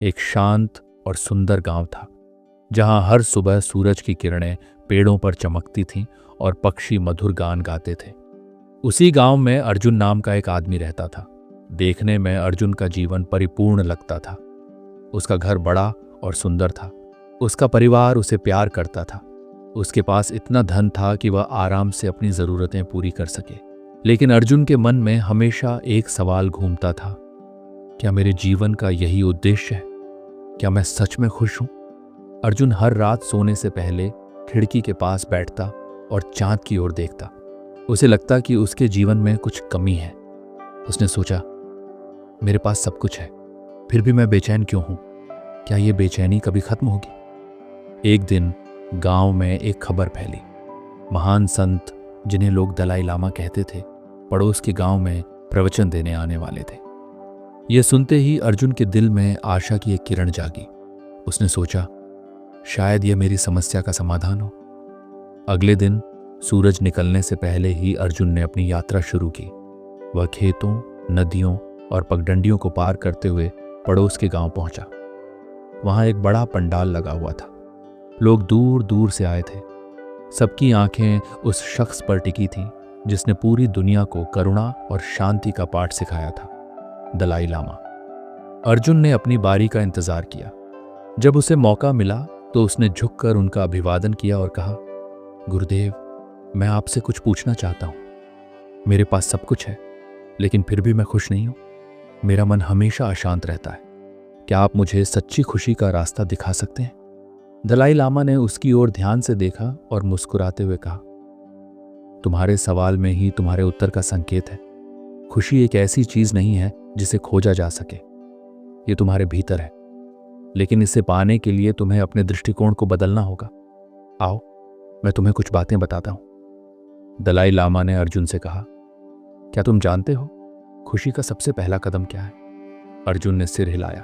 एक शांत और सुंदर गांव था जहां हर सुबह सूरज की किरणें पेड़ों पर चमकती थीं और पक्षी मधुर गान गाते थे। उसी गांव में अर्जुन नाम का एक आदमी रहता था। देखने में अर्जुन का जीवन परिपूर्ण लगता था। उसका घर बड़ा और सुंदर था। उसका परिवार उसे प्यार करता था। उसके पास इतना धन था कि वह आराम से अपनी जरूरतें पूरी कर सके। लेकिन अर्जुन के मन में हमेशा एक सवाल घूमता था, क्या मेरे जीवन का यही उद्देश्य है? क्या मैं सच में खुश हूं? अर्जुन हर रात सोने से पहले खिड़की के पास बैठता और चांद की ओर देखता। उसे लगता कि उसके जीवन में कुछ कमी है। उसने सोचा, मेरे पास सब कुछ है, फिर भी मैं बेचैन क्यों हूं? क्या ये बेचैनी कभी खत्म होगी? एक दिन गांव में एक खबर फैली। महान संत, जिन्हें लोग दलाई लामा कहते थे, पड़ोस के गांव में प्रवचन देने आने वाले थे। यह सुनते ही अर्जुन के दिल में आशा की एक किरण जागी। उसने सोचा, शायद यह मेरी समस्या का समाधान हो। अगले दिन सूरज निकलने से पहले ही अर्जुन ने अपनी यात्रा शुरू की। वह खेतों, नदियों और पगडंडियों को पार करते हुए पड़ोस के गांव पहुंचा। वहां एक बड़ा पंडाल लगा हुआ था। लोग दूर दूर से आए थे। सबकी आंखें उस शख्स पर टिकी थीं जिसने पूरी दुनिया को करुणा और शांति का पाठ सिखाया था, दलाई लामा। अर्जुन ने अपनी बारी का इंतजार किया। जब उसे मौका मिला तो उसने झुककर उनका अभिवादन किया और कहा, गुरुदेव, मैं आपसे कुछ पूछना चाहता हूं। मेरे पास सब कुछ है, लेकिन फिर भी मैं खुश नहीं हूं। मेरा मन हमेशा अशांत रहता है। क्या आप मुझे सच्ची खुशी का रास्ता दिखा सकते हैं? दलाई लामा ने उसकी ओर ध्यान से देखा और मुस्कुराते हुए कहा, तुम्हारे सवाल में ही तुम्हारे उत्तर का संकेत है। खुशी एक ऐसी चीज नहीं है जिसे खोजा जा सके। ये तुम्हारे भीतर है, लेकिन इसे पाने के लिए तुम्हें अपने दृष्टिकोण को बदलना होगा। आओ, मैं तुम्हें कुछ बातें बताता हूं। दलाई लामा ने अर्जुन से कहा, क्या तुम जानते हो खुशी का सबसे पहला कदम क्या है? अर्जुन ने सिर हिलाया।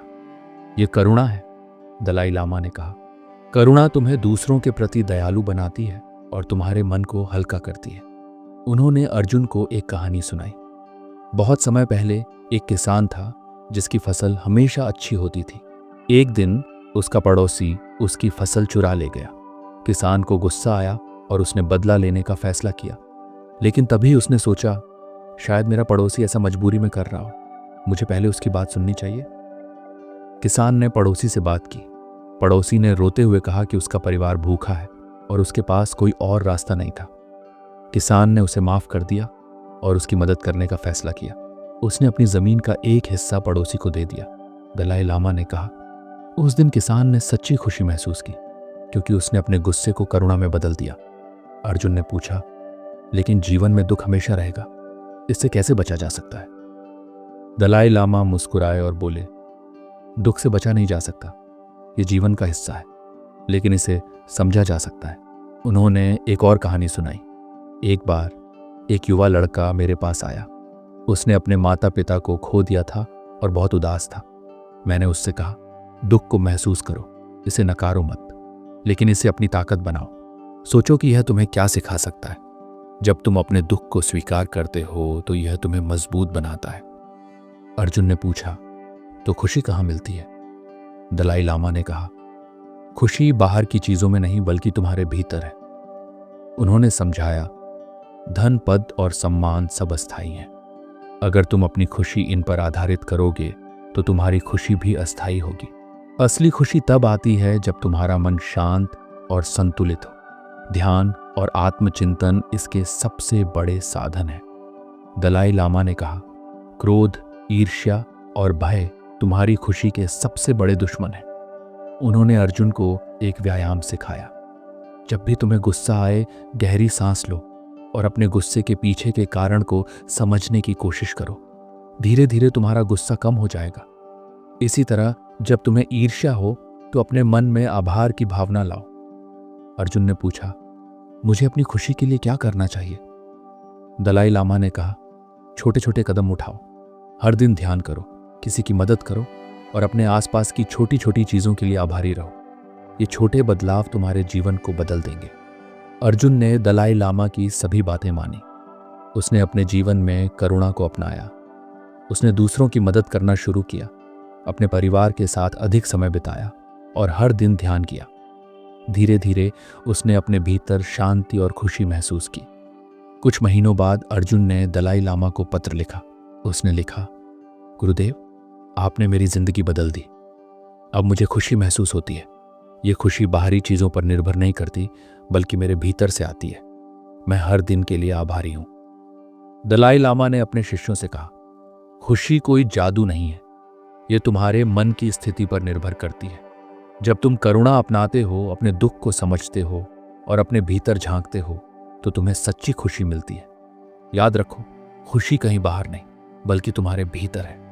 यह करुणा है, दलाई लामा ने कहा। करुणा तुम्हें दूसरों के प्रति दयालु बनाती है और तुम्हारे मन को हल्का करती है। उन्होंने अर्जुन को एक कहानी सुनाई। बहुत समय पहले एक किसान था जिसकी फसल हमेशा अच्छी होती थी। एक दिन उसका पड़ोसी उसकी फसल चुरा ले गया। किसान को गुस्सा आया और उसने बदला लेने का फैसला किया। लेकिन तभी उसने सोचा, शायद मेरा पड़ोसी ऐसा मजबूरी में कर रहा हो, मुझे पहले उसकी बात सुननी चाहिए। किसान ने पड़ोसी से बात की। पड़ोसी ने रोते हुए कहा कि उसका परिवार भूखा है और उसके पास कोई और रास्ता नहीं था। किसान ने उसे माफ कर दिया और उसकी मदद करने का फैसला किया। उसने अपनी जमीन का एक हिस्सा पड़ोसी को दे दिया। दलाई लामा ने कहा, उस दिन किसान ने सच्ची खुशी महसूस की क्योंकि उसने अपने गुस्से को करुणा में बदल दिया। अर्जुन ने पूछा, लेकिन जीवन में दुख हमेशा रहेगा, इससे कैसे बचा जा सकता है? दलाई लामा मुस्कुराए और बोले, दुख से बचा नहीं जा सकता, ये जीवन का हिस्सा है, लेकिन इसे समझा जा सकता है। उन्होंने एक और कहानी सुनाई। एक बार एक युवा लड़का मेरे पास आया। उसने अपने माता पिता को खो दिया था और बहुत उदास था। मैंने उससे कहा, दुख को महसूस करो, इसे नकारो मत, लेकिन इसे अपनी ताकत बनाओ। सोचो कि यह तुम्हें क्या सिखा सकता है। जब तुम अपने दुख को स्वीकार करते हो तो यह तुम्हें मजबूत बनाता है। अर्जुन ने पूछा, तो खुशी कहाँ मिलती है? दलाई लामा ने कहा, खुशी बाहर की चीजों में नहीं बल्कि तुम्हारे भीतर है। उन्होंने समझाया, धन, पद और सम्मान सब अस्थायी हैं। अगर तुम अपनी खुशी इन पर आधारित करोगे तो तुम्हारी खुशी भी अस्थायी होगी। असली खुशी तब आती है जब तुम्हारा मन शांत और संतुलित हो। ध्यान और आत्मचिंतन इसके सबसे बड़े साधन हैं। दलाई लामा ने कहा, क्रोध, ईर्ष्या और भय तुम्हारी खुशी के सबसे बड़े दुश्मन हैं। उन्होंने अर्जुन को एक व्यायाम सिखाया। जब भी तुम्हें गुस्सा आए, गहरी सांस लो और अपने गुस्से के पीछे के कारण को समझने की कोशिश करो। धीरे धीरे तुम्हारा गुस्सा कम हो जाएगा। इसी तरह जब तुम्हें ईर्ष्या हो तो अपने मन में आभार की भावना लाओ। अर्जुन ने पूछा, मुझे अपनी खुशी के लिए क्या करना चाहिए? दलाई लामा ने कहा, छोटे छोटे कदम उठाओ, हर दिन ध्यान करो, किसी की मदद करो और अपने आसपास की छोटी छोटी चीजों के लिए आभारी रहो। ये छोटे बदलाव तुम्हारे जीवन को बदल देंगे। अर्जुन ने दलाई लामा की सभी बातें मानी। उसने अपने जीवन में करुणा को अपनाया। उसने दूसरों की मदद करना शुरू किया अपने परिवार के साथ अधिक समय बिताया और हर दिन ध्यान किया। धीरे धीरे उसने अपने भीतर शांति और खुशी महसूस की। कुछ महीनों बाद अर्जुन ने दलाई लामा को पत्र लिखा। उसने लिखा, गुरुदेव, आपने मेरी जिंदगी बदल दी। अब मुझे खुशी महसूस होती है। ये खुशी बाहरी चीजों पर निर्भर नहीं करती, बल्कि मेरे भीतर से आती है। मैं हर दिन के लिए आभारी हूं। दलाई लामा ने अपने शिष्यों से कहा, खुशी कोई जादू नहीं है, ये तुम्हारे मन की स्थिति पर निर्भर करती है। जब तुम करुणा अपनाते हो, अपने दुख को समझते हो और अपने भीतर झांकते हो, तो तुम्हें सच्ची खुशी मिलती है। याद रखो, खुशी कहीं बाहर नहीं, बल्कि तुम्हारे भीतर है।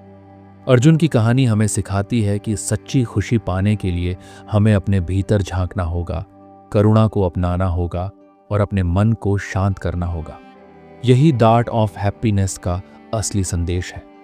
अर्जुन की कहानी हमें सिखाती है कि सच्ची खुशी पाने के लिए हमें अपने भीतर झांकना होगा, करुणा को अपनाना होगा और अपने मन को शांत करना होगा। यही द आर्ट ऑफ हैप्पीनेस का असली संदेश है।